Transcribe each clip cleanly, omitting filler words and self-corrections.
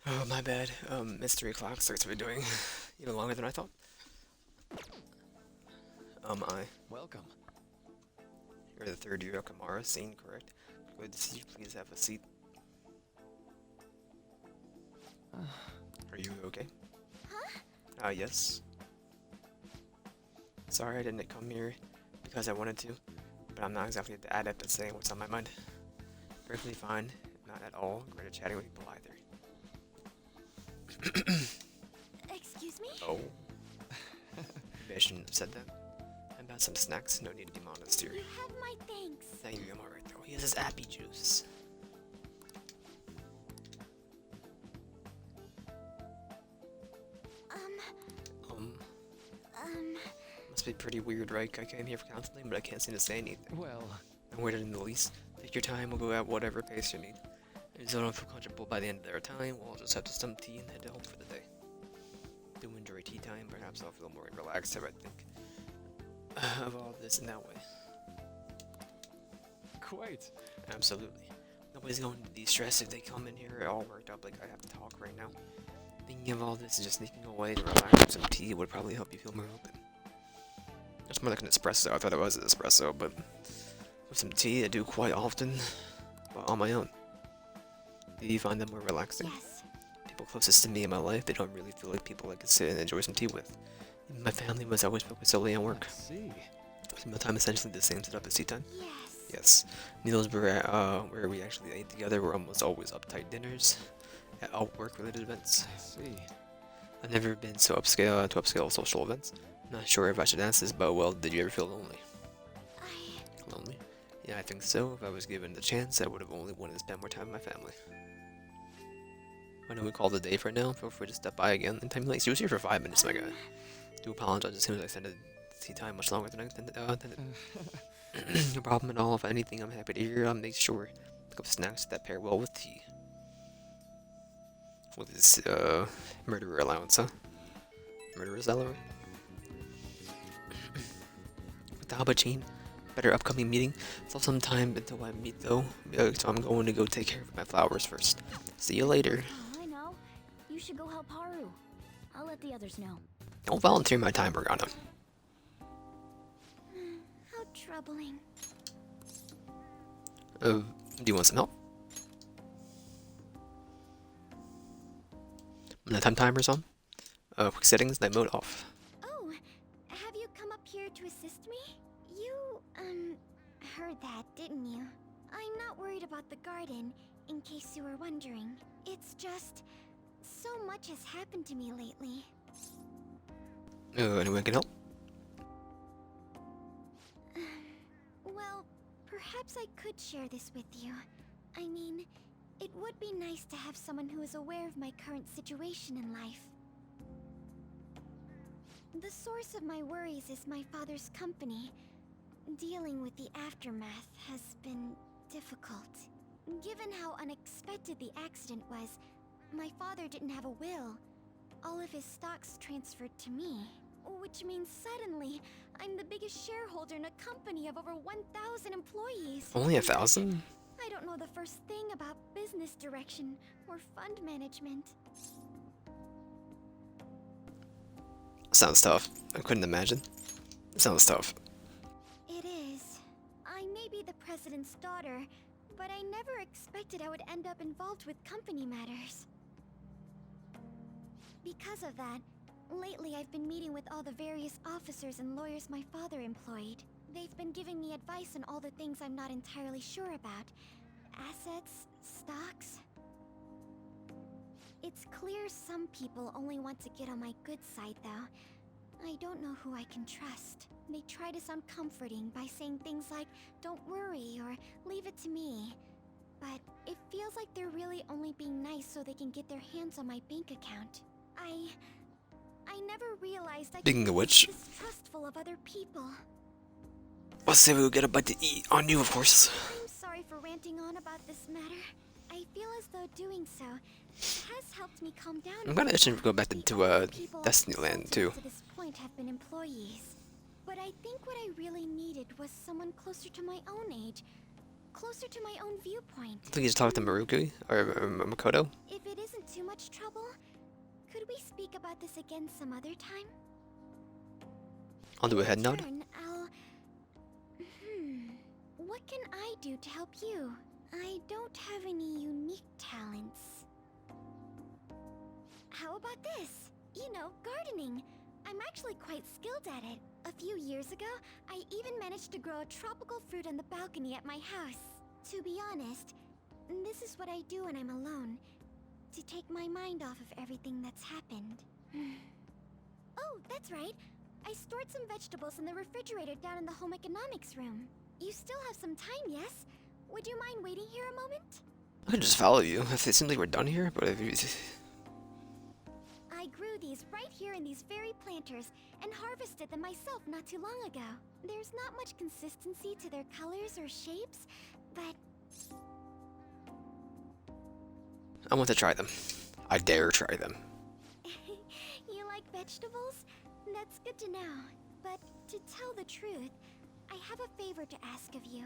Oh, my bad. It's 3 o'clock, so it's been doing even longer than I thought. I. Welcome. You're the third year of Kamara scene, correct? Good to see you. Please have a seat. Are you okay? Yes. Sorry I didn't come here because I wanted to, but I'm not exactly the adept at saying what's on my mind. Perfectly fine, not at all great at chatting with people either. Excuse me? Oh, maybe I shouldn't have said that. How about some snacks? No need to be modest here. You have my thanks. Thank you, I'm alright though. He has his appy juice. Um, Um, must be pretty weird, right? I came here for counseling, but I can't seem to say anything. Well, Not weird in the least. Take your time, we'll go at whatever pace you need. If you don't feel comfortable by the end of their time, we'll just have to some tea and head home for the day. Do enjoy tea time, perhaps I'll feel more relaxed if I think of all this in that way. quite. Absolutely. Nobody's going to de-stress if they come in here all worked up like I have to talk right now. Thinking of all this and just sneaking away to relax with some tea would probably help you feel more open. It's more like an espresso. I thought it was an espresso, but with some tea I do quite often, but on my own. Do you find them more relaxing? yes. People closest to me in my life, they don't really feel like people I could sit and enjoy some tea with. Even my family was always focused solely on work. I see. Was meal time essentially the same setup as tea time? Yes. Yes. Meals where we actually ate together were almost always uptight dinners at all work-related events. I see. I've never been so upscale to upscale social events. Not sure if I should ask this, but well, did you ever feel lonely? I... Lonely? Yeah, I think so. If I was given the chance, I would have only wanted to spend more time with my family. Why don't we call it a day for now? Feel free to step by again anytime you like. She was here for 5 minutes, my guy. Do apologize as soon as I extended tea time much longer than I intended. No problem at all. If anything, I'm happy to hear. I'll make sure to pick up snacks that pair well with tea. With this, murderer allowance, huh? Murderer salary? With the Habachin, better upcoming meeting. Still some time until I meet, though, so I'm going to go take care of my flowers first. See you later. Oh, I know. You should go help Haru. I'll let the others know. Don't volunteer my time, Morgana. How troubling. Do you want some help? Nighttime timer's on. Quick settings, night mode off. Oh, have you come up here to assist me? You, heard that, didn't you? I'm not worried about the garden, in case you were wondering. It's just... so much has happened to me lately. Anyone can help? Well, perhaps I could share this with you. I mean, it would be nice to have someone who is aware of my current situation in life. The source of my worries is my father's company. Dealing with the aftermath has been difficult. Given how unexpected the accident was, my father didn't have a will. All of his stocks transferred to me. Which means suddenly, I'm the biggest shareholder in a company of over 1,000 employees. Only 1,000? I don't know the first thing about business direction or fund management. Sounds tough. I couldn't imagine. Sounds tough. It is. I may be the president's daughter, but I never expected I would end up involved with company matters. Because of that, lately I've been meeting with all the various officers and lawyers my father employed. They've been giving me advice on all the things I'm not entirely sure about. Assets, stocks. It's clear some people only want to get on my good side, though. I don't know who I can trust. They try to sound comforting by saying things like, "Don't worry," or "Leave it to me." But it feels like they're really only being nice so they can get their hands on my bank account. I never realized I Speaking could of be which- this distrustful of other people. Let's say we go get a bite to eat. On you, of course. I'm sorry for ranting on about this matter. I feel as though doing so has helped me calm down. I'm kinda itching to go back The to only people I've Destiny Land, consulted too. up to this point have been employees. But I think what I really needed was someone closer to my own age, closer to my own viewpoint. I think you just talked to Maruki or Makoto. If it isn't too much much trouble? Could we speak about this again some other time? I'll do a head nod. I'll... What can I do to help you? I don't have any unique talents. How about this? You know, gardening. I'm actually quite skilled at it. A few years ago, I even managed to grow a tropical fruit on the balcony at my house. To be honest, this is what I do when I'm alone. To take my mind off of everything that's happened. Oh, that's right. I stored some vegetables in the refrigerator down in the home economics room. You still have some time, yes? Would you mind waiting here a moment? I could just follow you. It seems like we're done here, but if you... I grew these right here in these very planters and harvested them myself not too long ago. There's not much consistency to their colors or shapes, but... I want to try them. I dare try them. You like vegetables? That's good to know. But to tell the truth, I have a favor to ask of you.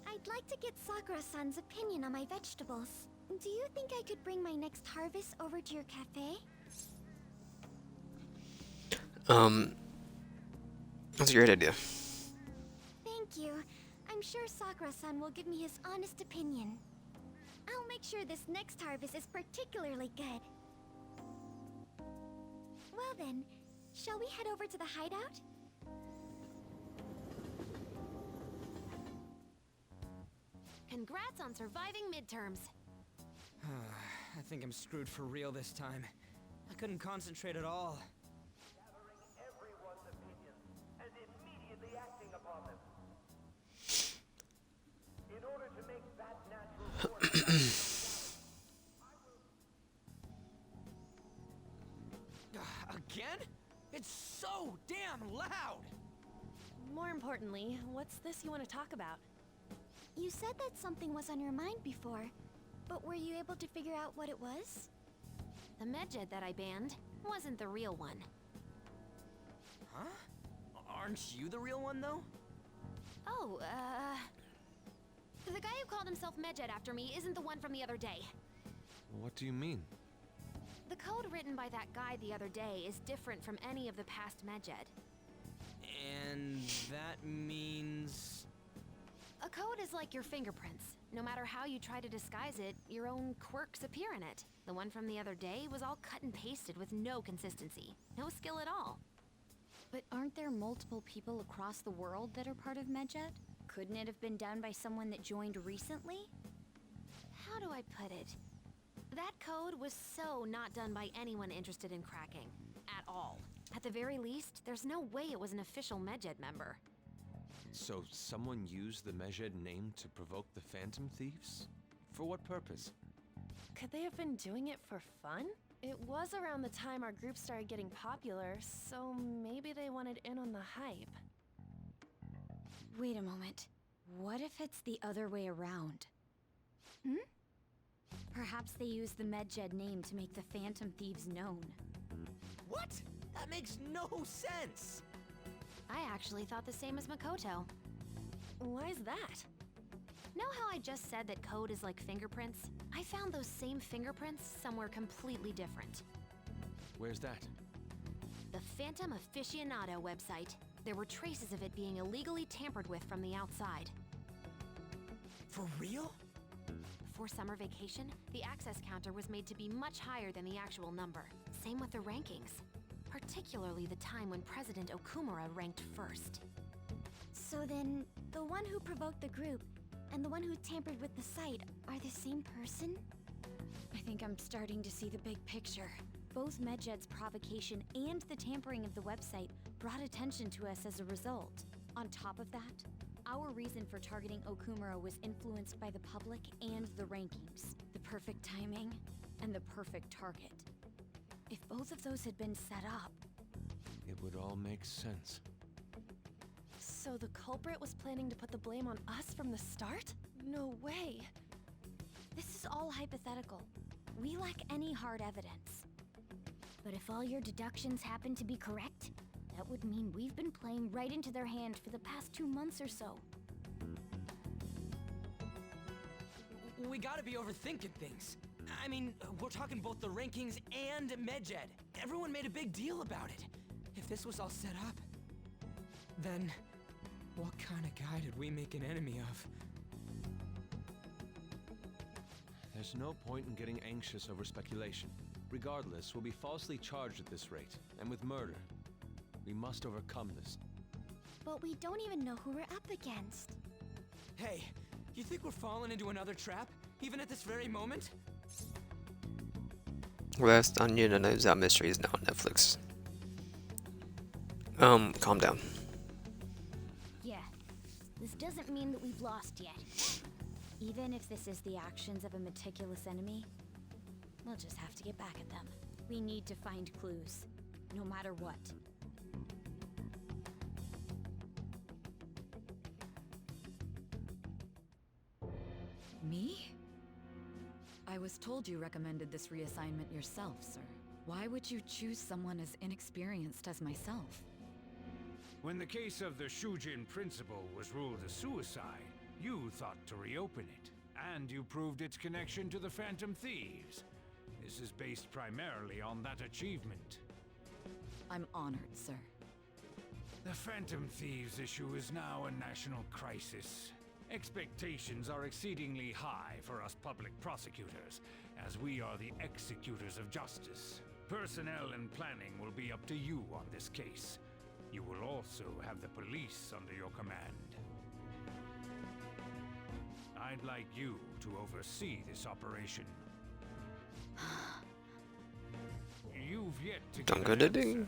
I'd like to get Sakura-san's opinion on my vegetables. Do you think I could bring my next harvest over to your cafe? That's a great idea. Thank you. I'm sure Sakura-san will give me his honest opinion. I'll make sure this next harvest is particularly good. Well then, shall we head over to the hideout? Congrats on surviving midterms. I think I'm screwed for real this time. I couldn't concentrate at all. Gathering everyone's opinions and immediately acting upon them. In order to make that natural force Again? It's so damn loud! More importantly, what's this you want to talk about? You said that something was on your mind before, but were you able to figure out what it was? The Medjed that I banned wasn't the real one. Huh? Aren't you the real one, though? Oh, the guy who called himself Medjed after me isn't the one from the other day. What do you mean? The code written by that guy the other day is different from any of the past Medjed. And that means... A code is like your fingerprints. No matter how you try to disguise it, your own quirks appear in it. The one from the other day was all cut and pasted with no consistency. No skill at all. But aren't there multiple people across the world that are part of Medjed? Couldn't it have been done by someone that joined recently? How do I put it? That code was so not done by anyone interested in cracking. At all. At the very least, there's no way it was an official Medjed member. So someone used the Medjed name to provoke the Phantom Thieves? For what purpose? Could they have been doing it for fun? It was around the time our group started getting popular, so maybe they wanted in on the hype. Wait a moment. What if it's the other way around? Perhaps they used the Medjed name to make the Phantom Thieves known. What? That makes no sense! I actually thought the same as Makoto. Why is that? Know how I just said that code is like fingerprints? I found those same fingerprints somewhere completely different. Where's that? The Phantom Aficionado website. There were traces of it being illegally tampered with from the outside. For real? Before summer vacation, the access counter was made to be much higher than the actual number. Same with the rankings. Particularly the time when President Okumura ranked first. So then, the one who provoked the group and the one who tampered with the site are the same person? I think I'm starting to see the big picture. Both Medjed's provocation and the tampering of the website brought attention to us as a result. On top of that, our reason for targeting Okumura was influenced by the public and the rankings. The perfect timing and the perfect target. If both of those had been set up... It would all make sense. So the culprit was planning to put the blame on us from the start? No way. This is all hypothetical. We lack any hard evidence. But if all your deductions happen to be correct, that would mean we've been playing right into their hand for the past 2 months or so. We gotta be overthinking things. I mean, we're talking both the rankings and Medjed. Everyone made a big deal about it. If this was all set up, then what kind of guy did we make an enemy of? There's no point in getting anxious over speculation. Regardless, we'll be falsely charged at this rate, and with murder. We must overcome this. But we don't even know who we're up against. Hey, you think we're falling into another trap, even at this very moment? Last Onion and Knives Out Mystery is now on Netflix. Calm down. Yeah, this doesn't mean that we've lost yet. Even if this is the actions of a meticulous enemy, we'll just have to get back at them. We need to find clues, no matter what. Me? I was told you recommended this reassignment yourself, sir. Why would you choose someone as inexperienced as myself? When the case of the Shujin principal was ruled a suicide, you thought to reopen it, and you proved its connection to the Phantom Thieves. This is based primarily on that achievement. I'm honored, sir. The Phantom Thieves issue is now a national crisis. Expectations are exceedingly high for us public prosecutors, as we are the executors of justice. Personnel and planning will be up to you on this case. You will also have the police under your command. I'd like you to oversee this operation. You've yet to get an answer.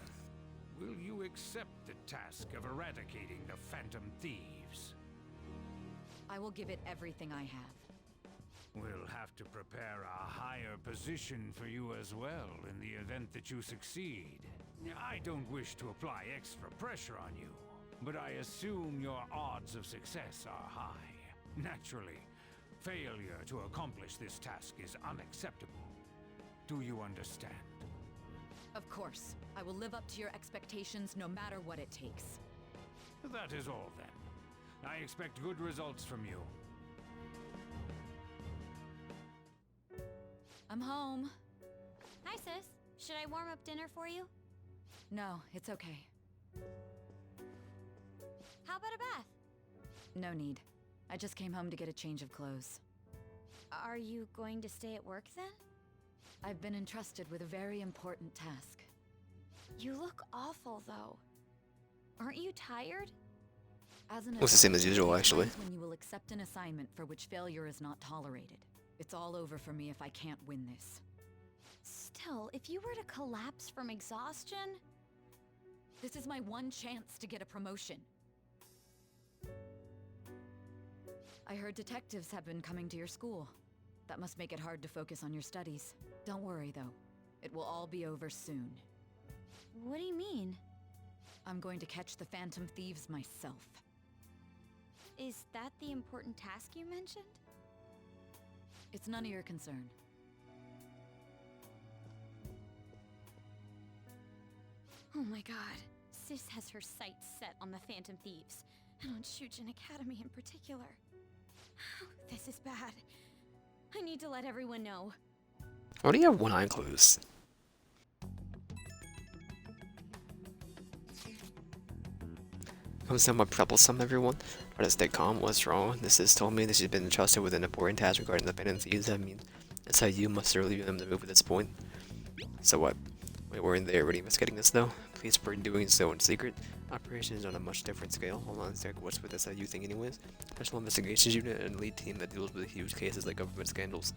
Will you accept the task of eradicating the Phantom Thieves? I will give it everything I have. We'll have to prepare a higher position for you as well in the event that you succeed. I don't wish to apply extra pressure on you, but I assume your odds of success are high. Naturally, failure to accomplish this task is unacceptable. Do you understand? Of course. I will live up to your expectations no matter what it takes. That is all then. I expect good results from you. I'm home. Hi, sis. Should I warm up dinner for you? No, it's okay. How about a bath? No need. I just came home to get a change of clothes. Are you going to stay at work then? I've been entrusted with a very important task. You look awful, though. Aren't you tired? As an Looks the same adult, as usual, there are actually. times when you will accept an assignment for which failure is not tolerated. It's all over for me if I can't win this. Still, if you were to collapse from exhaustion... This is my one chance to get a promotion. I heard detectives have been coming to your school. That must make it hard to focus on your studies. Don't worry, though. It will all be over soon. What do you mean? I'm going to catch the Phantom Thieves myself. Is that the important task you mentioned? It's none of your concern. Oh my god. Sis has her sights set on the Phantom Thieves, and on Shujin Academy in particular. This is bad. I need to let everyone know. Why do you have one eye closed? I'm somewhat troublesome, everyone. Try to stay calm. What's wrong? This has told me that she's been entrusted with an important task regarding the Phantom Thieves. That means that's how you must leave them to move at this point. So what? We weren't there already investigating this, though. Please for doing so in secret. Operation is on a much different scale. Hold on a sec. What's with this you think anyways? Special Investigations Unit and lead team that deals with huge cases like government scandals.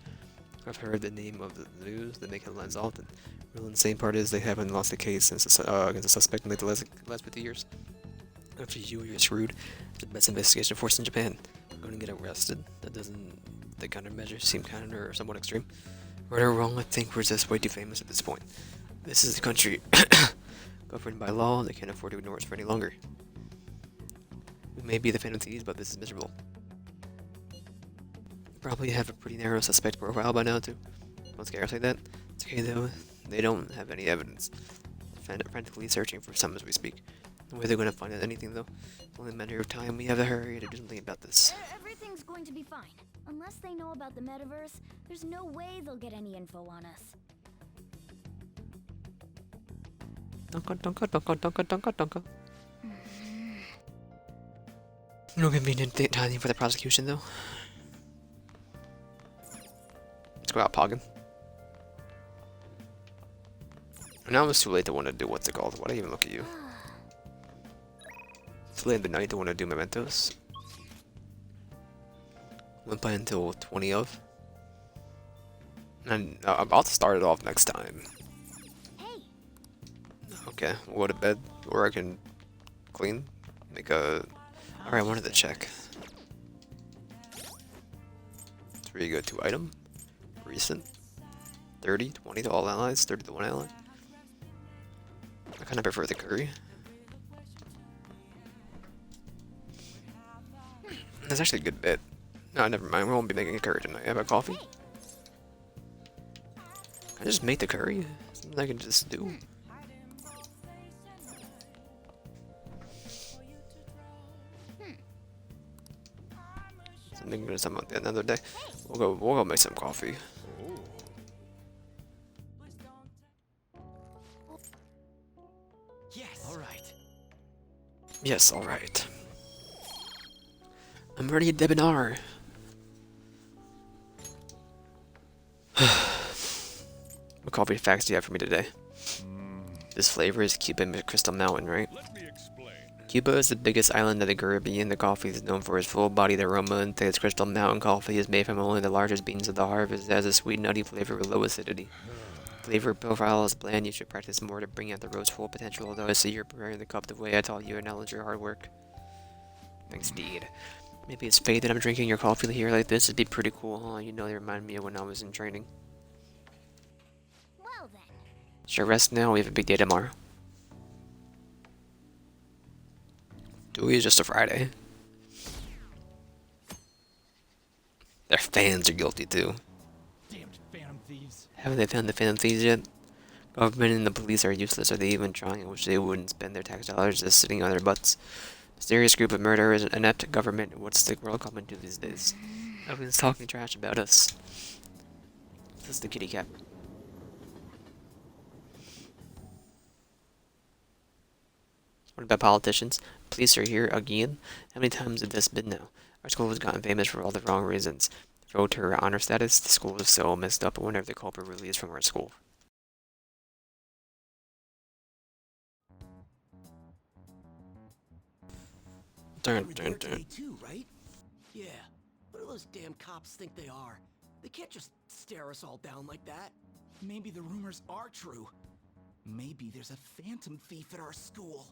I've heard the name of the news. They make headlines often. Real insane part is they haven't lost a case since against a suspect in like the last 50 years. After you're screwed. The best investigation force in Japan. I'm going to get arrested. That doesn't... The countermeasures seem counter or somewhat extreme. Right or wrong, I think we're just way too famous at this point. This is a country governed by law. They can't afford to ignore us for any longer. We may be the Phantom Thieves, but this is miserable. Probably have a pretty narrow suspect profile by now, too. Don't scare us like that. It's okay, though. They don't have any evidence. Frantically searching for some as we speak. No way they're gonna find out anything though. It's only a matter of time. We have to hurry to do something about this. Everything's going to be fine. Unless they know about the metaverse, there's no way they'll get any info on us. Dunka, dunka, dunka, dunka, dunka, dunka. No convenient timing for the prosecution though. Let's go out, Poggin. Now it's too late to want to do what's it called? Why do I even look at you? It's late in the night to want to do mementos. Won't play until 20 of. And I'm about to start it off next time. Okay, we'll go to bed, or I can clean, make a... Alright, I wanted to check. It's where you go to item, recent, 30, 20 to all allies, 30 to one ally. I kind of prefer the curry. That's actually a good bit. No, never mind, we won't be making a curry tonight. Have a coffee? Can I just make the curry? Something I can just do. Something some another day. We'll go make some coffee. Yes. All right. Yes, all right. I'm ready to debonair. What coffee facts do you have for me today? This flavor is Cuban Crystal Mountain, right? Cuba is the biggest island of the Caribbean. The coffee is known for its full-bodied aroma, and its Crystal Mountain coffee is made from only the largest beans of the harvest. It has a sweet, nutty flavor with low acidity. Flavor profile is bland. You should practice more to bring out the roast's full potential. Although I see you're preparing the cup the way I taught you, acknowledge your hard work. Thanks, Deed. Maybe it's fate that I'm drinking your coffee here like this. It'd be pretty cool, huh? You know, they remind me of when I was in training. Well then. Sure, rest now. We have a big day tomorrow. Dewey is just a Friday. Their fans are guilty too. Damned phantom thieves. Haven't they found the phantom thieves yet? Government and the police are useless. Are they even trying? I wish they wouldn't spend their tax dollars just sitting on their butts. Mysterious group of murderers, inept government. What's the world coming to these days? Everyone's talking trash about us. This is the kitty cat. What about politicians? Police are here again? How many times have this been now? Our school has gotten famous for all the wrong reasons. Road to her honor status, the school is so messed up. I wonder if the culprit really is from our school. Dun, dun, dun. Too, right? Yeah. What do those damn cops think they are? They can't just stare us all down like that. Maybe the rumors are true. Maybe there's a phantom thief at our school.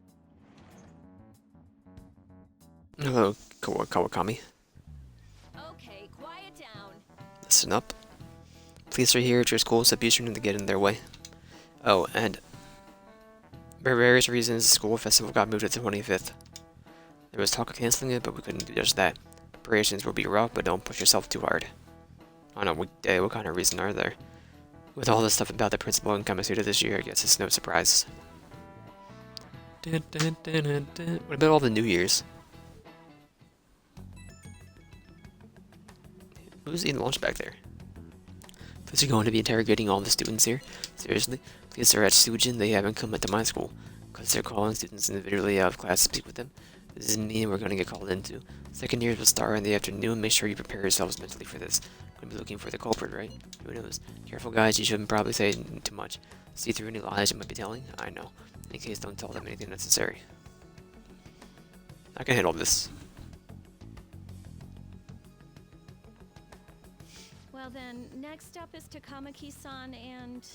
Hello, Kawakami. Okay, quiet down. Listen up. Police are here at your school, so be sure not to get in their way. Oh, and for various reasons, the school festival got moved to the 25th. There was talk of canceling it, but we couldn't do just that. Preparations will be rough, but don't push yourself too hard. On a weekday, what kind of reason are there? With all this stuff about the principal and Kamasuda this year, I guess it's no surprise. Dun, dun, dun, dun, dun. What about all the New Year's? Who's eating lunch back there? Police are going to be interrogating all the students here. Seriously? Police are at Sujin, they haven't come into my school. Because they're calling students individually out of class to speak with them. This doesn't mean we're going to get called into. Second years will start in the afternoon. Make sure you prepare yourselves mentally for this. Going to be looking for the culprit, right? Who knows? Careful, guys. You shouldn't probably say too much. See through any lies you might be telling. I know. In case, don't tell them anything necessary. I can handle this. Well then, next up is Takamaki-san and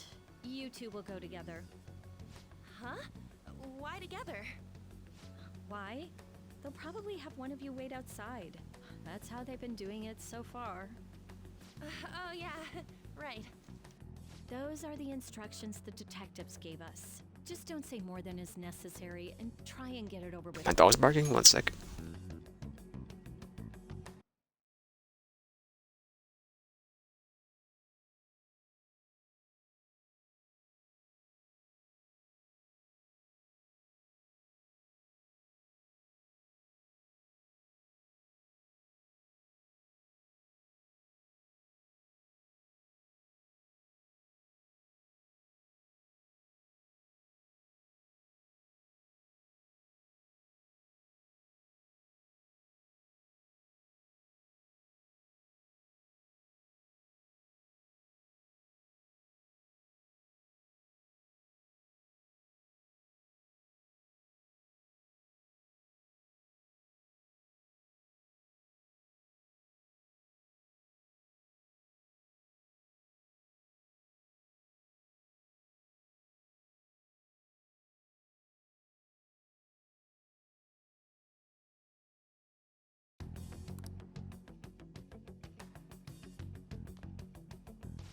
you two will go together. Huh? Why together? Why? They'll probably have one of you wait outside. That's how they've been doing it so far. Oh yeah, right. Those are the instructions the detectives gave us. Just don't say more than is necessary and try and get it over with. My dog's barking? 1 sec.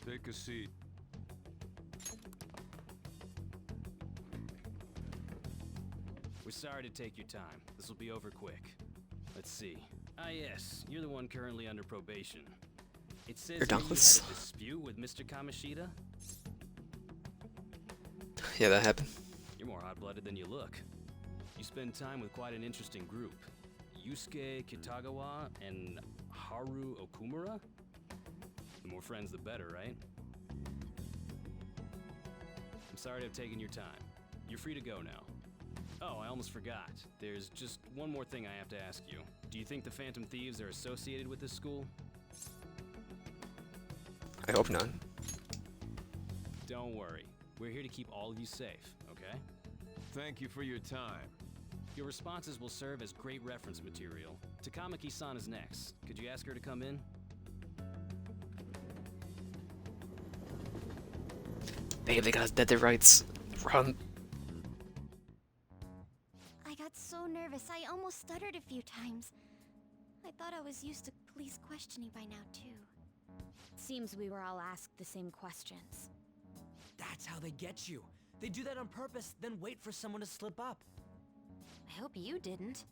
Take a seat. We're sorry to take your time. This will be over quick. Let's see. Ah yes, you're the one currently under probation. It says You're here you had a Dunkless? dispute with Mr. Kamishita? Yeah, that happened. You're more hot-blooded than you look. You spend time with quite an interesting group. Yusuke Kitagawa and Haru Okumura? The more friends, the better, right? I'm sorry to have taken your time. You're free to go now. Oh, I almost forgot. There's just one more thing I have to ask you. Do you think the Phantom Thieves are associated with this school? I hope not. Don't worry. We're here to keep all of you safe, okay? Thank you for your time. Your responses will serve as great reference material. Takamaki-san is next. Could you ask her to come in? Babe, they got us dead to rights. Run. I got so nervous, I almost stuttered a few times. I thought I was used to police questioning by now, too. Seems we were all asked the same questions. That's how they get you. They do that on purpose, then wait for someone to slip up. I hope you didn't.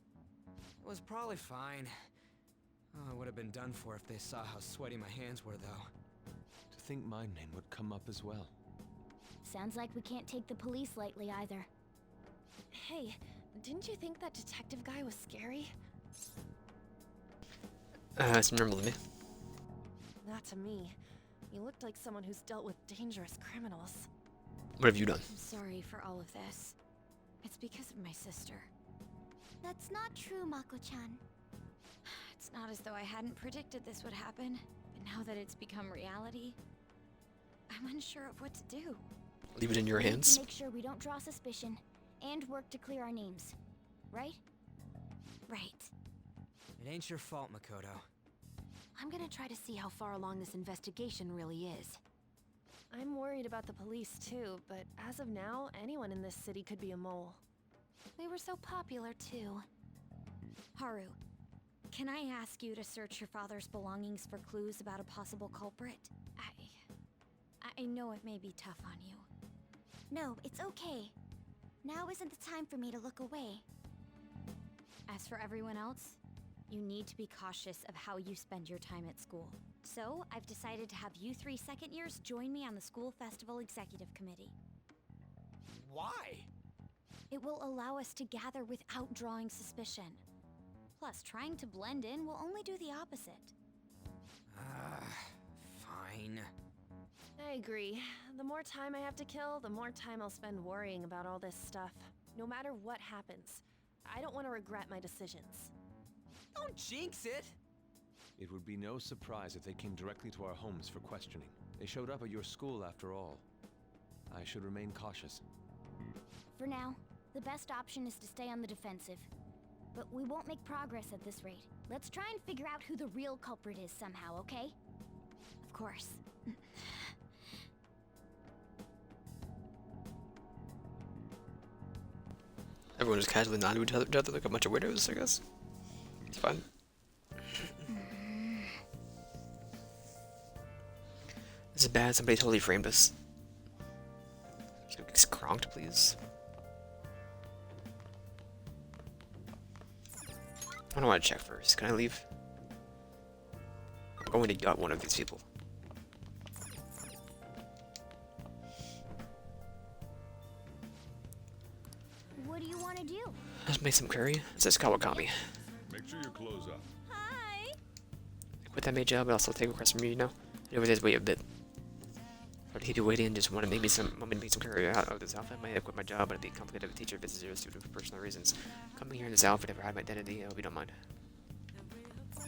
It was probably fine. Oh, I would have been done for if they saw how sweaty my hands were, though. To think my name would come up as well. Sounds like we can't take the police lightly either. Hey, didn't you think that detective guy was scary? It's normal to me. Not to me. You looked like someone who's dealt with dangerous criminals. What have you done? I'm sorry for all of this. It's because of my sister. That's not true, Mako-chan. It's not as though I hadn't predicted this would happen, but now that it's become reality, I'm unsure of what to do. Leave it in your We need hands. to make sure we don't draw suspicion, and work to clear our names. Right? Right. It ain't your fault, Makoto. I'm gonna try to see how far along this investigation really is. I'm worried about the police too, but as of now, anyone in this city could be a mole. We were so popular, too. Haru, can I ask you to search your father's belongings for clues about a possible culprit? I know it may be tough on you. No, it's okay. Now isn't the time for me to look away. As for everyone else, you need to be cautious of how you spend your time at school. So, I've decided to have you 3 second years join me on the school festival executive committee. Why? It will allow us to gather without drawing suspicion. Plus, trying to blend in will only do the opposite. Fine. I agree. The more time I have to kill, the more time I'll spend worrying about all this stuff. No matter what happens. I don't want to regret my decisions. Don't jinx it! It would be no surprise if they came directly to our homes for questioning. They showed up at your school after all. I should remain cautious. For now, the best option is to stay on the defensive. But we won't make progress at this rate. Let's try and figure out who the real culprit is somehow, okay? Of course. Everyone just casually nodded to each other like a bunch of weirdos, I guess. It's fine. This is bad. Somebody totally framed us. Can you get cronked, please? I don't want to check first. Can I leave? I'm going to gut one of these people. What do you want to do? Let's make some curry. It says Kawakami. Make sure your clothes up. Hi! I quit that maid job, but I'll still take requests from you, you know? Anyways, just wait a bit. Try to keep you waiting, just want to make me some curry out of this outfit. I might have quit my job, but it'd be complicated with teacher visits or a student for personal reasons. Coming here in this outfit, if I hide my identity, I hope you don't mind. I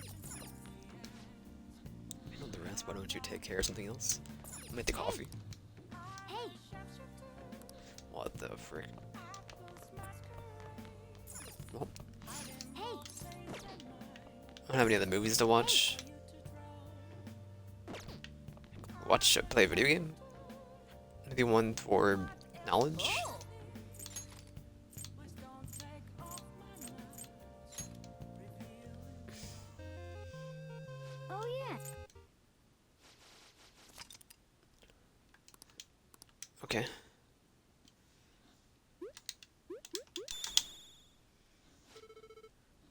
know the rest, why don't you take care of something else? I'll make the coffee. Hey! What the frick? Well, Hey! I don't have any other movies to watch. Play a video game? Maybe one for knowledge? Oh yeah! okay.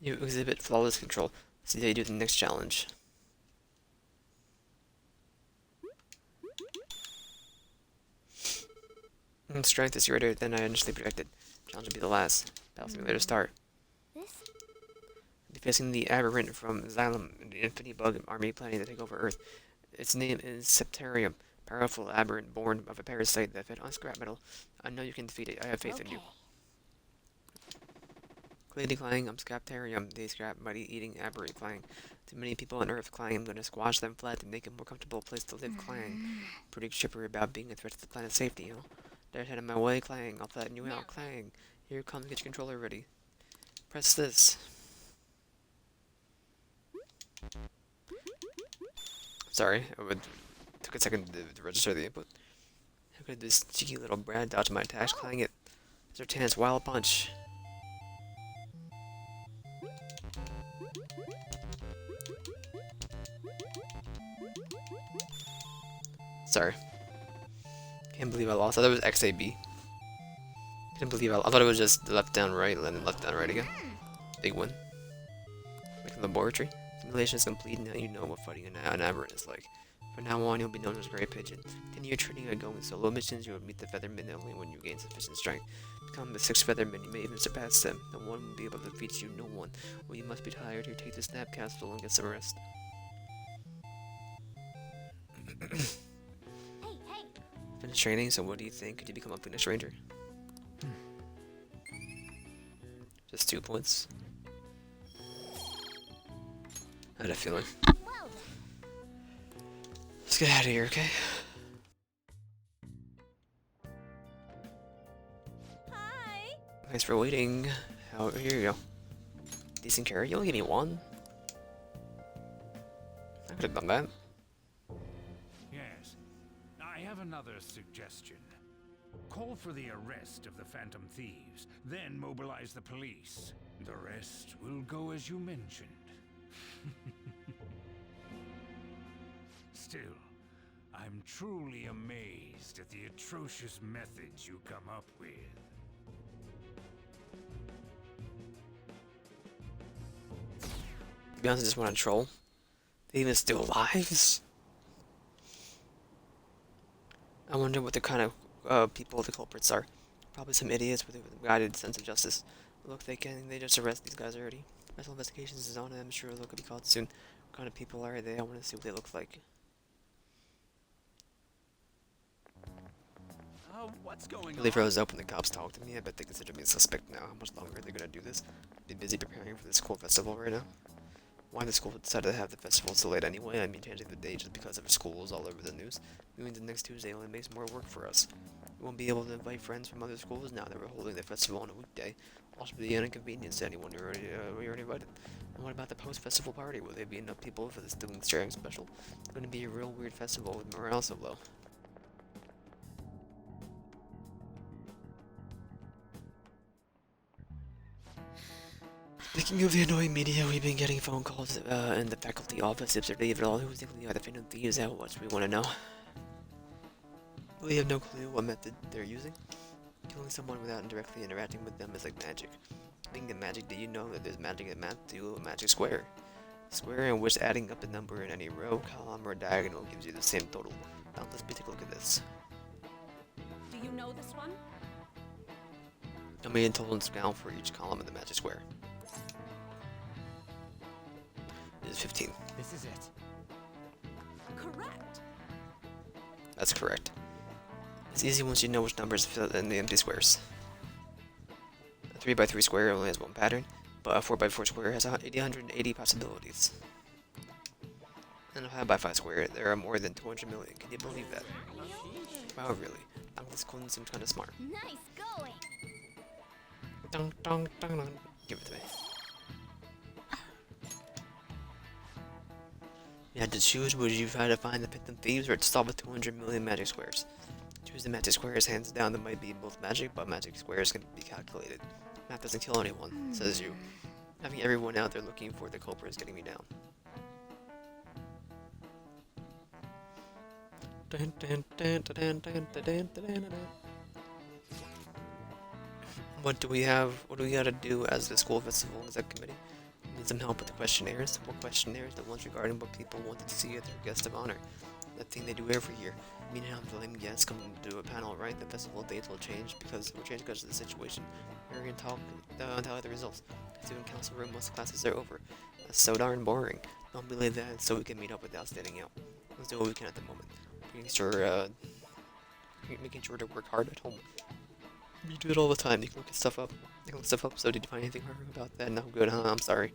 You exhibit flawless control. See how you do the next challenge. Strength is greater than I initially projected. Challenge will be the last. Battle simulator start. This? Be facing the aberrant from Xylem, an infinity bug army planning to take over Earth. Its name is Septarium, powerful aberrant born of a parasite that fed on scrap metal. I know you can defeat it. I have faith in you. Clearly Clang, I'm Scaptarium, the scrap mighty eating aberrant Clang. Too many people on Earth, Clang. I'm gonna squash them flat to make a more comfortable place to live, Clang. Pretty chipper about being a threat to the planet's safety, you know? They're head of my way, Clang. I'll flatten you out, Clang. Here it comes, get your controller ready. Press this. Sorry, took a second to register the input. How could this cheeky little brat dodge my attacks, Clang it? Zertan's wild punch. Sorry. Can't believe I lost. I thought it was XAB. Can't believe I thought it was just left down right and then left down right again. Big win. Like the laboratory. Simulation is complete, now you know what fighting an aberrant is like. From now on, you'll be known as Grey Pigeon. Continue your training by going solo missions, you will meet the Feathermen only when you gain sufficient strength. Become the 6th Featherman, you may even surpass them. No one will be able to defeat you, no one. Well, you must be tired, here take the Snap Capsule and get some rest. Finish training, so what do you think? Could you become a Phoenix Ranger? Just 2 points. I had a feeling. Let's get out of here, okay? Hi. Thanks for waiting. Here you go. Decent carry. You only give me 1. I could have done that. Yes. I have another suggestion. Call for the arrest of the Phantom Thieves, then mobilize the police. The rest will go as you mentioned. Still, I'm truly amazed at the atrocious methods you come up with. To be honest, I just want to troll. They even steal lives? I wonder what the kind of people the culprits are. Probably some idiots with a guided sense of justice. Look, they just arrest these guys already. Special investigations is on it. I'm sure they'll be called soon. What kind of people are they? I want to see what they look like. What's going Really froze open. The cops talked to me. I bet they consider me a suspect now. How much longer are they gonna do this? Be busy preparing for this cool festival right now. Why the school decided to have the festival so late anyway? I mean, changing the date just because of schools all over the news. Moving to next Tuesday only makes more work for us. We won't be able to invite friends from other schools now that we're holding the festival on a weekday. Also be an inconvenience to anyone we already invited. And what about the post-festival party? Will there be enough people for this doing sharing special? It's going to be a real weird festival with morale so low. Speaking of the annoying media, we've been getting phone calls in the faculty office. If Sir David all who's thinking the Phantom Thieves out, what we want to know. We have no clue what method they're using. Killing someone without directly interacting with them is like magic. Speaking of magic, do you know that there's magic in math to a magic square? Square in which adding up a number in any row, column, or diagonal gives you the same total. Now let's take a look at this. Do you know this one? How many total count for each column in the magic square? It is 15. This is it. Correct. That's correct. It's easy once you know which numbers fit in the empty squares. A 3x3 square only has one pattern, but a 4x4 square has 880 possibilities. And a 5x5 square, there are more than 200 million. Can you believe that? Wow, really? This Kun seems kind of smart. Nice going. Dun, dun, dun, dun. Give it to me. You had to choose, would you try to find the Phantom Thieves or to solve the 200 million magic squares? Choose the magic squares, hands down, that might be both magic, but magic squares can be calculated. Math doesn't kill anyone, says you. Having everyone out there looking for the culprit is getting me down. What do we have? What do we gotta do as the school festival exec committee? We need some help with the questionnaires. What questionnaires? The ones regarding what people wanted to see at their guest of honor. That thing they do every year. Meaning I'm telling guests come to a panel, right? The festival dates will change because we're changed because of the situation. We're gonna talk tell the results. Student council room once the classes are over. That's so darn boring. Don't believe that so we can meet up without standing out. Let's do what we can at the moment. Making sure to work hard at home. You do it all the time. You can look stuff up. So did you find anything hard about that? No, good, huh? I'm sorry.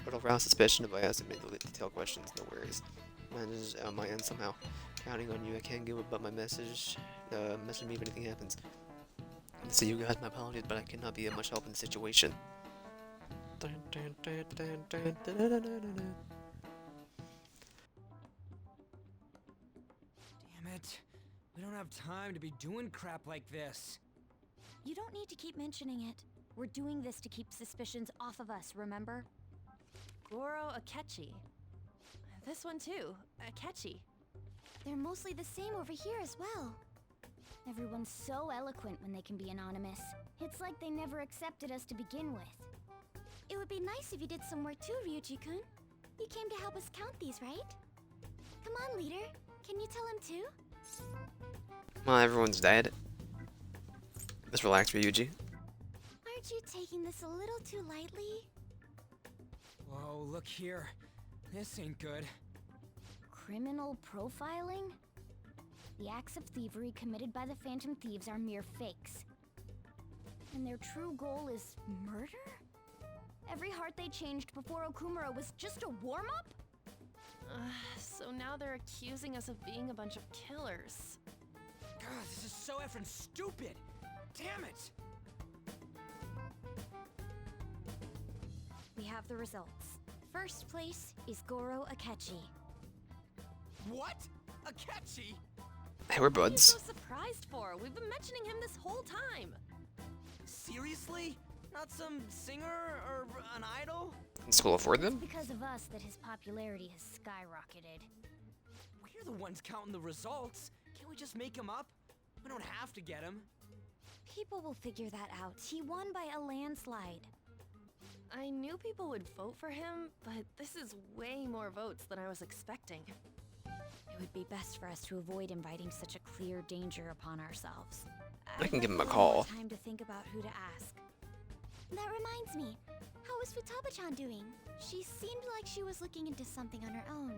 It'll rouse suspicion if I ask them detailed questions. No worries. Manage on my end somehow. Counting on you. I can't give up my message. Message me if anything happens. So you guys, my apologies, but I cannot be of much help in the situation. Damn it. We don't have time to be doing crap like this. You don't need to keep mentioning it. We're doing this to keep suspicions off of us, remember? Goro Akechi. This one too, Akechi. They're mostly the same over here as well. Everyone's so eloquent when they can be anonymous. It's like they never accepted us to begin with. It would be nice if you did some work too, Ryuji-kun. You came to help us count these, right? Come on, leader. Can you tell him too? Well, everyone's dead. Just relax, Ryuji. Aren't you taking this a little too lightly? Whoa, look here. This ain't good. Criminal profiling? The acts of thievery committed by the Phantom Thieves are mere fakes. And their true goal is murder? Every heart they changed before Okumura was just a warm-up? So now they're accusing us of being a bunch of killers. God, this is so effing stupid! Damn it! We have the results. First place is Goro Akechi. What? Akechi? Hey, we're What are you buds. so surprised for? We've been mentioning him this whole time. Seriously? Not some singer or an idol? Can school afford It's them? because of us that his popularity has skyrocketed. We're the ones counting the results. Can't we just make him up? We don't have to get him. People will figure that out. He won by a landslide. I knew people would vote for him, but this is way more votes than I was expecting. It would be best for us to avoid inviting such a clear danger upon ourselves. I can give him a I'd like call. more time to think about who to ask. That reminds me. How is Futaba-chan doing? She seemed like she was looking into something on her own.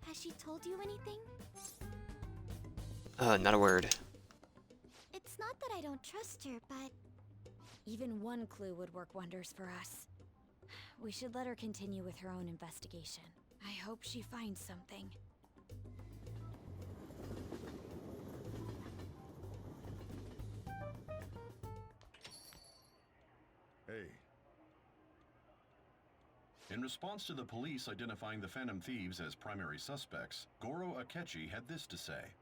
Has she told you anything? Not a word. It's not that I don't trust her, but... Even one clue would work wonders for us. We should let her continue with her own investigation. I hope she finds something. Hey. In response to the police identifying the Phantom Thieves as primary suspects, Goro Akechi had this to say.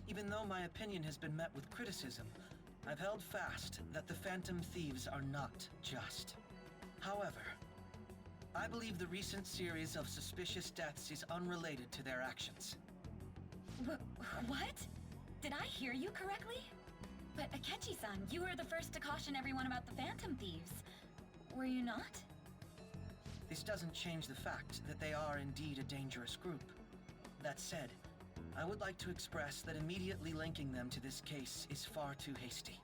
Even though my opinion has been met with criticism, I've held fast that the Phantom Thieves are not just. However, I believe the recent series of suspicious deaths is unrelated to their actions. What? Did I hear you correctly? But Akechi-san, you were the first to caution everyone about the Phantom Thieves. Were you not? This doesn't change the fact that they are indeed a dangerous group. That said, I would like to express that immediately linking them to this case is far too hasty.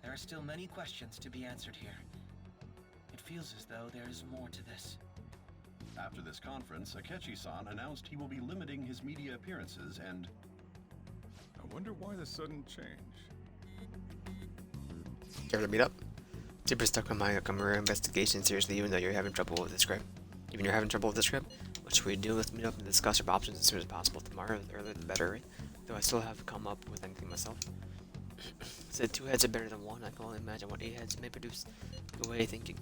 There are still many questions to be answered here. It feels as though there is more to this. After this conference, Akechi-san announced he will be limiting his media appearances and... I wonder why the sudden change. Care to meet up? Super stuck on my Okumura investigation seriously, even though you're having trouble with the script. Even you're having trouble with the script? What should we do? Let's meet up and discuss our options as soon as possible. Tomorrow, the earlier the better, right? Though I still have to come up with anything myself. Said 2 heads are better than 1. I can only imagine what 8 heads may produce. Good way of thinking.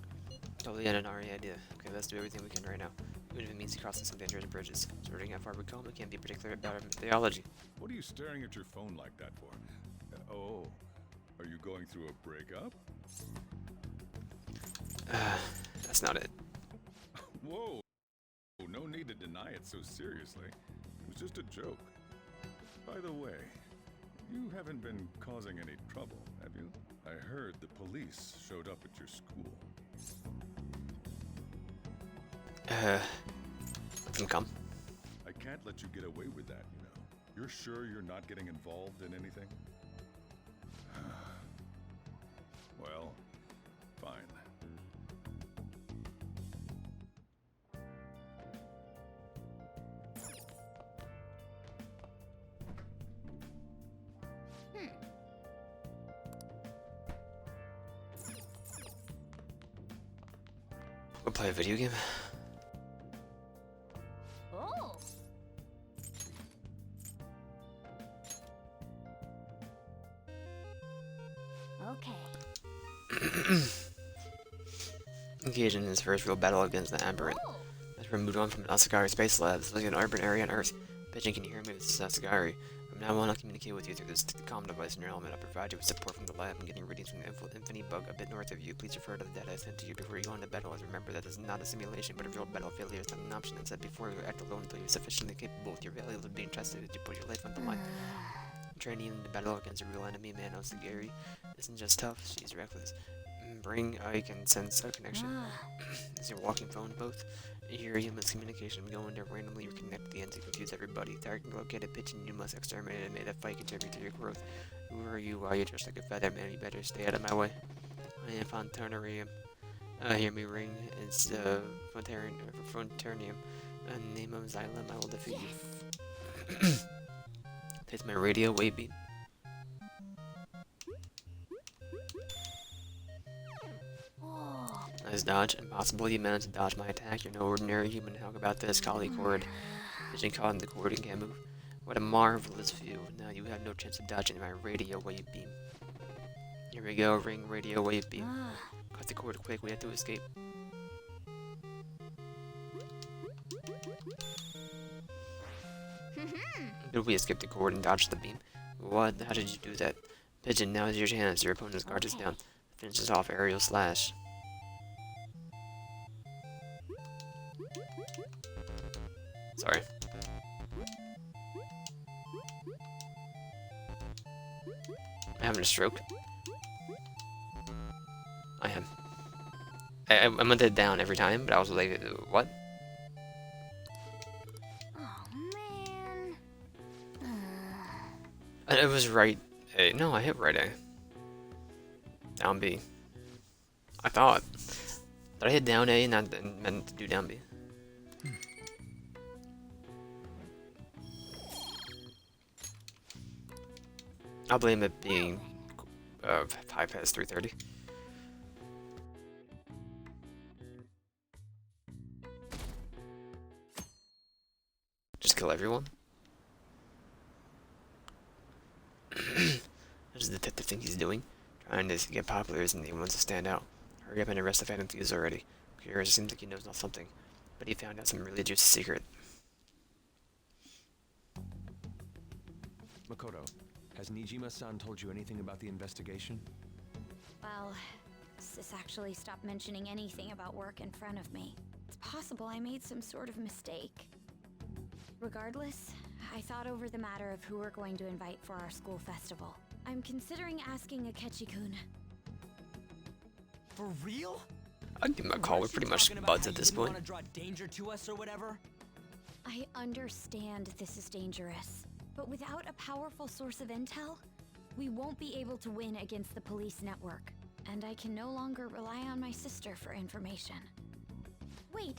Totally an RE idea. Okay, let's do everything we can right now. Even if it means crossing some dangerous bridges. Sorting how far we come, we can't be particular about our theology. What are you staring at your phone like that for? Oh, are you going through a breakup? That's not it. Whoa. No need to deny it so seriously. It was just a joke. By the way, you haven't been causing any trouble, have you? I heard the police showed up at your school. Let them come. I can't let you get away with that, you know. You're sure you're not getting involved in anything? Well, fine. We'll play a video game. Oh. Okay. Engage in his first real battle against the Aberrant. As we're moved on from Asagari Space Labs, like an urban area on Earth. Pigeon, can you hear me? This is Asagari. From now on, I'll communicate with you through this comm device in your element. I'll provide you with support from the lab. I'm getting readings from the Infinity Bug a bit north of you. Please refer to the data I sent to you before you go into battle. As remember, that is not a simulation, but a real battle. Failure is not an option. And said before, you act alone until you're sufficiently capable with your values of being trusted as you put your life on the line. Training in the battle against a real enemy, man. Asagari isn't just tough, she's reckless. Bring, I can sense a connection. Is your walking phone both? Here, human's communication going to randomly reconnect the ends to confuse everybody. Target located, Pigeon, you must exterminate and make that fight contribute to your growth. Who are you? Why are you dressed like a feather, man? You better stay out of my way. I am Fontanarium. Hear me ring. It's Fontanarium. Name of Xylem, I will defeat you. Taste my radio wave beam. Nice dodge. Impossible you managed to dodge my attack. You're no ordinary human. How about this, Kali Cord? Vision caught in the cord and can't move. What a marvelous view. Now you have no chance of dodging my radio wave beam. Here we go, ring radio wave beam. Cut the cord quick, we have to escape. Did we escape the cord and dodge the beam? What? How did you do that? Pigeon, now is your chance. Your opponent's guard is down. Finishes off aerial slash. Sorry. I'm having a stroke. I am. I meant it down every time, but I was like, what? Oh man. It was right A. No, I hit right A. Down B. I thought. Did I hit down A and not meant to do down B? I'll blame it being 5 past 3:30. Just kill everyone? What does the detective think he's doing? Trying to get popular isn't he? Wants to stand out. Hurry up and arrest the Phantom Thieves already. Curious, it seems like he knows not something. But he found out some really juicy secret. Makoto, has Nijima-san told you anything about the investigation? Well, Sis actually stopped mentioning anything about work in front of me. It's possible I made some sort of mistake. Regardless, I thought over the matter of who we're going to invite for our school festival. I'm considering asking Akechi-kun. For real? I'd give him a call. We're pretty much buds at this point. Want to draw danger to us or whatever? I understand this is dangerous, but without a powerful source of intel, we won't be able to win against the police network. And I can no longer rely on my sister for information. Wait,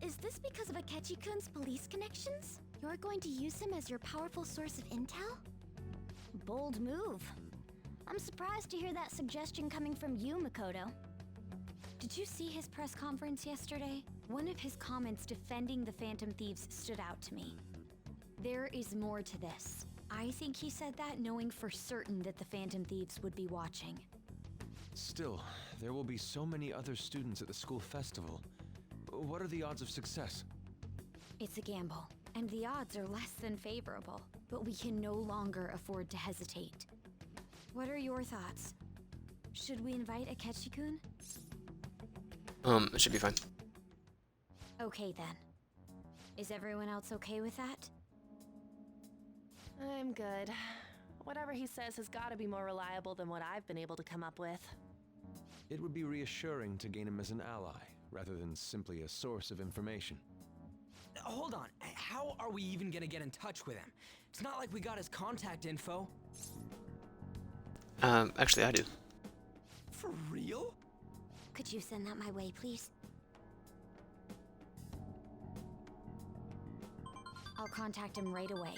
is this because of Akechi-kun's police connections? You're going to use him as your powerful source of intel? Bold move. I'm surprised to hear that suggestion coming from you, Makoto. Did you see his press conference yesterday? One of his comments defending the Phantom Thieves stood out to me. There is more to this. I think he said that knowing for certain that the Phantom Thieves would be watching. Still, there will be so many other students at the school festival. What are the odds of success? It's a gamble, and the odds are less than favorable, but we can no longer afford to hesitate. What are your thoughts? Should we invite Akechi-kun? It should be fine. Okay then. Is everyone else okay with that? I'm good. Whatever he says has got to be more reliable than what I've been able to come up with. It would be reassuring to gain him as an ally, rather than simply a source of information. Hold on, how are we even gonna get in touch with him? It's not like we got his contact info. Actually, I do. For real? Could you send that my way, please? I'll contact him right away.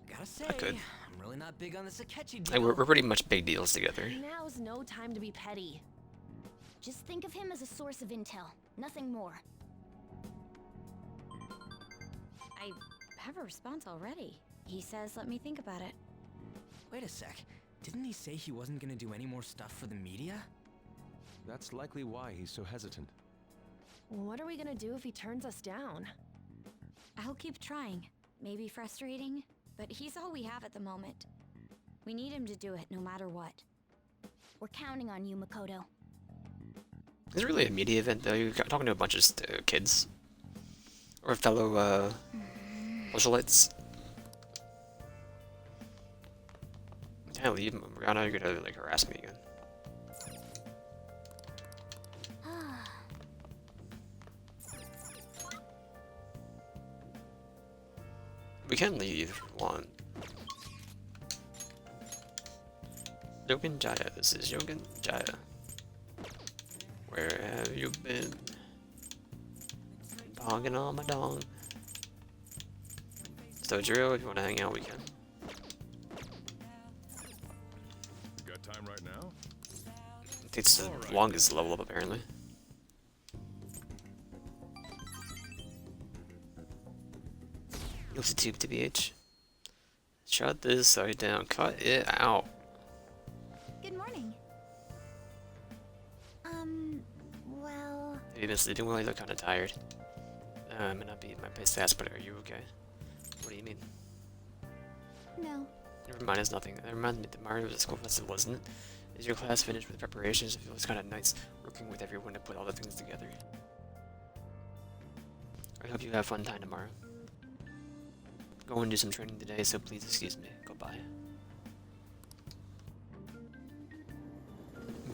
Gotta say, I could. I'm really not big on the Sakechi deal. Like, we're pretty much big deals together. Now's no time to be petty. Just think of him as a source of intel, nothing more. I have a response already. He says let me think about it. Wait a sec. Didn't he say he wasn't gonna do any more stuff for the media? That's likely why he's so hesitant. What are we gonna do if he turns us down? I'll keep trying. Maybe frustrating, but he's all we have at the moment. We need him to do it no matter what. We're counting on you, Makoto. Is it really a media event though? You're talking to a bunch of kids. Or fellow, socialites. Can I leave, Mariana? You're gonna, like, harass me again. We can leave if we want. Yogen Jaya, this is Yogen Jaya. Where have you been? Dogging on my dong. So Drew, if you want to hang out, we can. You got time right now? It takes the longest to level up, apparently. Use the tube to BH. Shut this side down. Cut it out. Good morning. Well... Have you been sleeping well? You look kind of tired. I may not be at my best ass, but are you okay? What do you mean? No. Never mind, it's nothing. That reminds me that Mario was a school festival, wasn't it? Is your class finished with preparations? It was kind of nice working with everyone to put all the things together. I hope you have a fun time tomorrow. Go and do some training today, so please excuse me. Goodbye.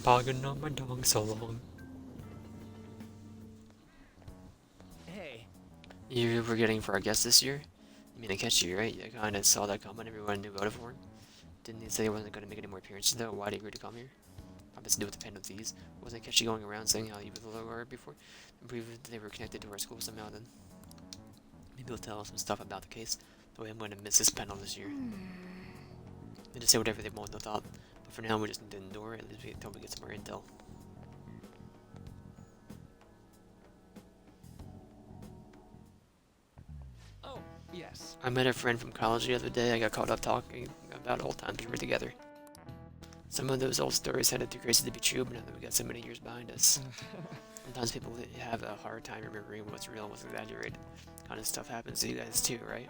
Bogging on my dong so long. Hey. You were getting for our guest this year? You mean Akechi, right? You kinda saw that comment, everyone knew voted for him. Didn't he say he wasn't gonna make any more appearances though? Why did he agree to come here? Probably to do with the Phantom Thieves. Wasn't Akechi going around saying how evil they were before? And believe they were connected to our school somehow then. Maybe he'll tell us some stuff about the case. The way I'm gonna miss this panel this year. They just say whatever they want, no thought. But for now, we just need to endure it until we get some more intel. Oh, yes. I met a friend from college the other day. I got caught up talking about old times we were together. Some of those old stories sounded too crazy to be true, but now that we got so many years behind us. Sometimes people have a hard time remembering what's real and what's exaggerated. Kind of stuff happens to you guys too, right?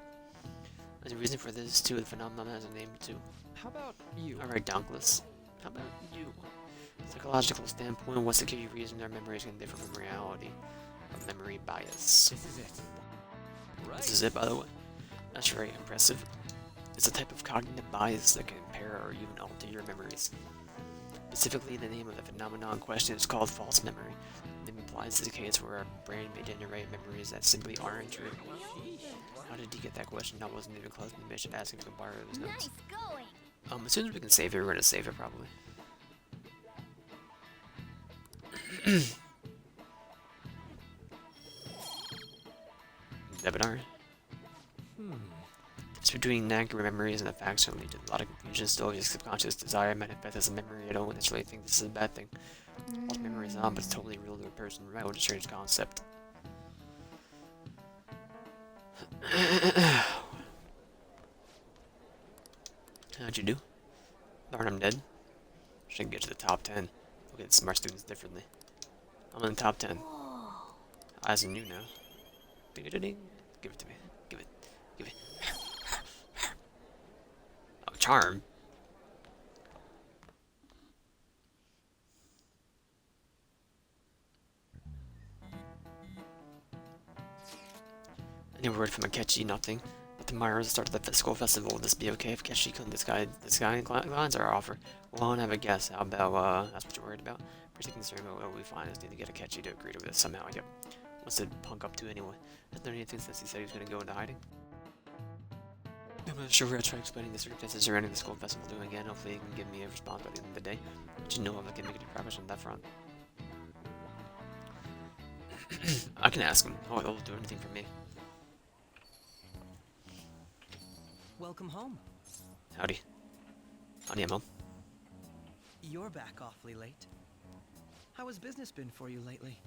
There's a reason for this too. The phenomenon has a name too. How about you? Alright, Dauntless. How about you? Psychological standpoint, what's the key reason our memories can differ from reality? A memory bias. This is it. Right. This is it, by the way. That's very impressive. It's a type of cognitive bias that can impair or even alter your memories. Specifically, the name of the phenomenon in question is called false memory. It implies the case where our brain may generate memories that simply aren't true. How did you get that question? I wasn't even close to the mission asking to borrow those notes. Nice going. As soon as we can save it, we're gonna save it probably. Debinar. It's between accurate memories and the facts that lead to a lot of confusion. Still, your subconscious desire manifests as a memory. I don't necessarily think this is a bad thing. False memory is on, but it's totally real to a person. Right? What a strange concept. How'd you do? Darn, I'm dead. Should get to the top 10. Look at smart students differently. I'm in the top 10. As in you know. Ding-a-ding. Give it to me. Give it. Give it. Oh, charm. Any word from Akechi? Nothing. But tomorrow's the start of the school festival. Will this be okay if Keshi declines our offer? Well, I want to have a guess. How about, that's what you're worried about? Pretty concerned about what we find. Just need to get Akechi to agree to this somehow. Yep. What's the punk up to anyway? Hasn't done anything since he said he was going to go into hiding. I'm not sure we're going to try explaining the circumstances surrounding the school festival to him again. Hopefully he can give me a response by the end of the day. But you know if I can make any progress on that front. I can ask him. Oh, he'll do anything for me. Welcome home. Howdy. Honey, I'm home. You're back awfully late. How has business been for you lately?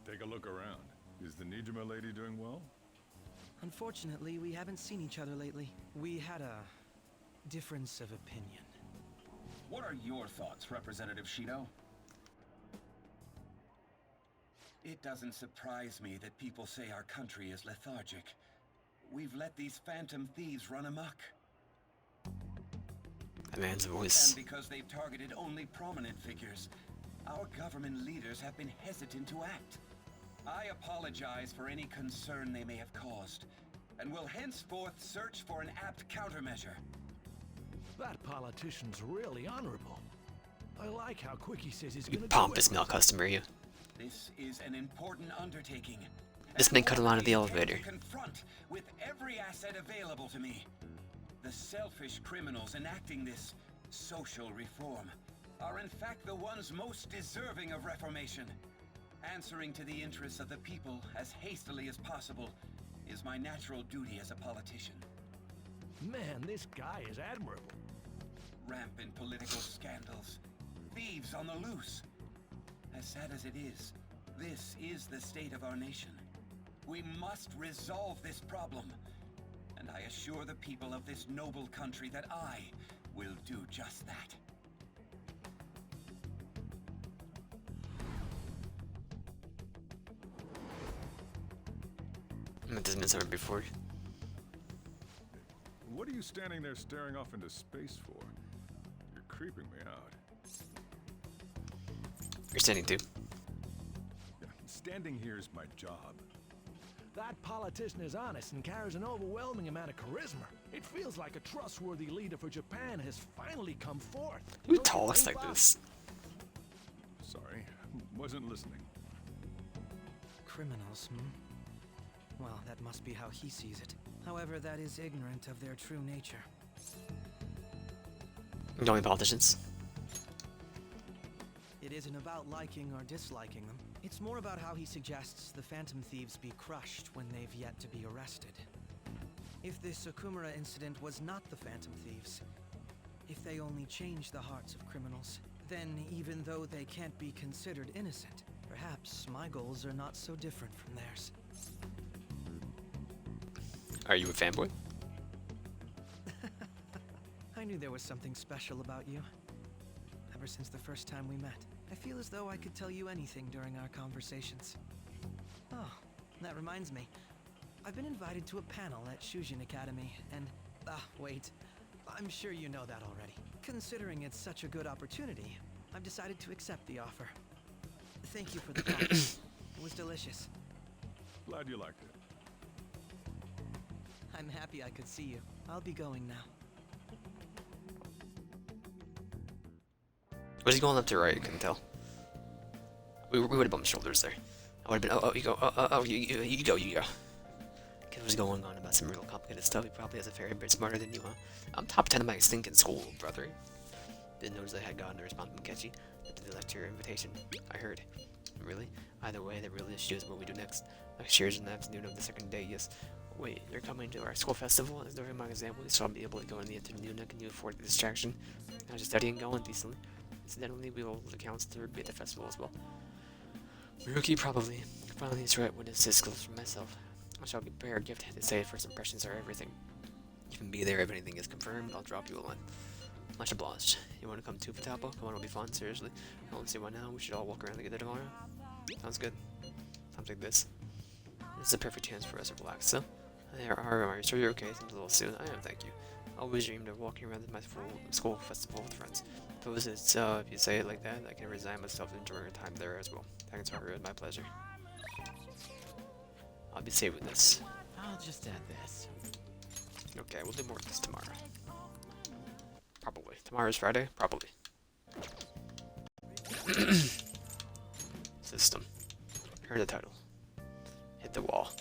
Take a look around. Is the Nijima lady doing well? Unfortunately, we haven't seen each other lately. We had a difference of opinion. What are your thoughts, Representative Shido? It doesn't surprise me that people say our country is lethargic. We've let these phantom thieves run amok. That man's voice. And because they've targeted only prominent figures, our government leaders have been hesitant to act. I apologize for any concern they may have caused, and will henceforth search for an apt countermeasure. That politician's really honorable. I like how quick he says he's You gonna pompous male customer, you. This is an important undertaking. This man cut a line of the elevator. Confront with every asset available to me. The selfish criminals enacting this social reform are in fact the ones most deserving of reformation. Answering to the interests of the people as hastily as possible is my natural duty as a politician. Man, this guy is admirable. Rampant political scandals. Thieves on the loose. As sad as it is, this is the state of our nation. We must resolve this problem. And I assure the people of this noble country that I will do just that. That doesn't mean something before. What are you standing there staring off into space for? You're creeping me out. You're standing too. Standing here is my job. That politician is honest and carries an overwhelming amount of charisma. It feels like a trustworthy leader for Japan has finally come forth. Who talks like this? Sorry, wasn't listening. Criminals, hmm? Well, that must be how he sees it. However, that is ignorant of their true nature. Only politicians. It isn't about liking or disliking them. It's more about how he suggests the Phantom Thieves be crushed when they've yet to be arrested. If this Okumura incident was not the Phantom Thieves, if they only change the hearts of criminals, then even though they can't be considered innocent, perhaps my goals are not so different from theirs. Are you a fanboy? I knew there was something special about you. Ever since the first time we met, I feel as though I could tell you anything during our conversations. Oh, that reminds me. I've been invited to a panel at Shujin Academy, and... wait. I'm sure you know that already. Considering it's such a good opportunity, I've decided to accept the offer. Thank you for the talk. It was delicious. Glad you liked it. I'm happy I could see you. I'll be going now. Was he going left or right? I couldn't tell. We would have bumped shoulders there. I would have been, oh, you go, you go. Kid was going on about some real complicated stuff. He probably has a fair bit smarter than you, huh? I'm top 10 of my stinking school, brother. Didn't notice I had gotten a response from Kechi to the lecture invitation. I heard. Really? Either way, the real issue is what we do next. Lecture is in the afternoon of the second day, yes. Wait, you're coming to our school festival? As during my exam, so I'll be able to go in the afternoon. Can you afford the distraction? I'm just studying going decently. Incidentally, we will account to be at the festival as well. Miruki, probably. Finally, he's right when it's skills for myself. I shall prepare a gift to say first impressions are everything. You can be there if anything is confirmed. I'll drop you a line. Much obliged. You want to come to Futabo? Come on, it'll be fun, seriously. I don't see why now. We should all walk around together tomorrow. Sounds good. Times like this. This is a perfect chance for us to relax, so. Are you sure you're okay? Seems a little soon. I am, thank you. I always dreamed of walking around my school festival with friends. Suppose it's, if you say it like that, I can resign myself to enjoying time there as well. Thanks, Haru, my pleasure. I'll be safe with this. I'll just add this. Okay, we'll do more of this tomorrow. Probably. Tomorrow's Friday? Probably. System. Here's the title. Hit the wall.